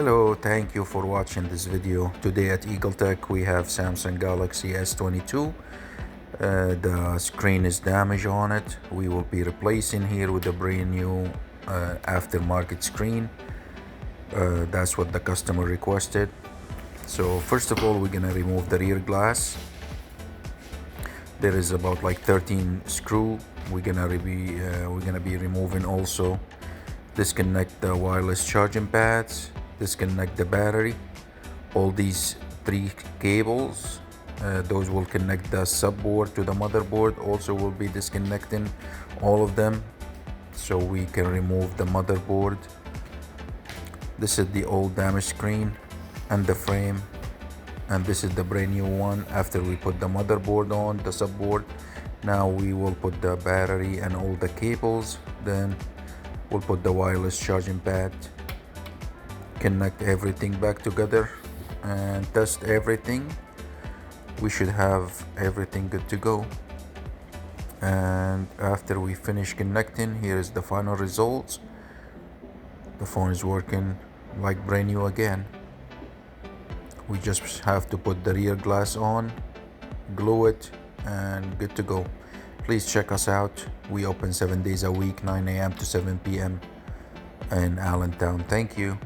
Hello, thank you for watching this video. Today at Eagle Tech we have Samsung Galaxy S22. The screen is damaged on it. We will be replacing here with a brand new aftermarket screen. That's what the customer requested. So first of all, we're gonna remove the rear glass. There is about like 13 screw. We're gonna be removing also. Disconnect the wireless charging pads, disconnect the battery. All these three cables, those will connect the subboard to the motherboard. Also will be disconnecting all of them so we can remove the motherboard. This is the old damaged screen and the frame, and this is the brand new one. After we put the motherboard on the subboard, now we will put the battery and all the cables, then we'll put the wireless charging pad, connect everything back together and test everything. We should have everything good to go. And after we finish connecting, here is the final results. The phone is working like brand new again. We just have to put the rear glass on, glue it, and good to go. Please check us out. We open 7 days a week, 9 a.m. to 7 p.m. in Allentown. Thank you.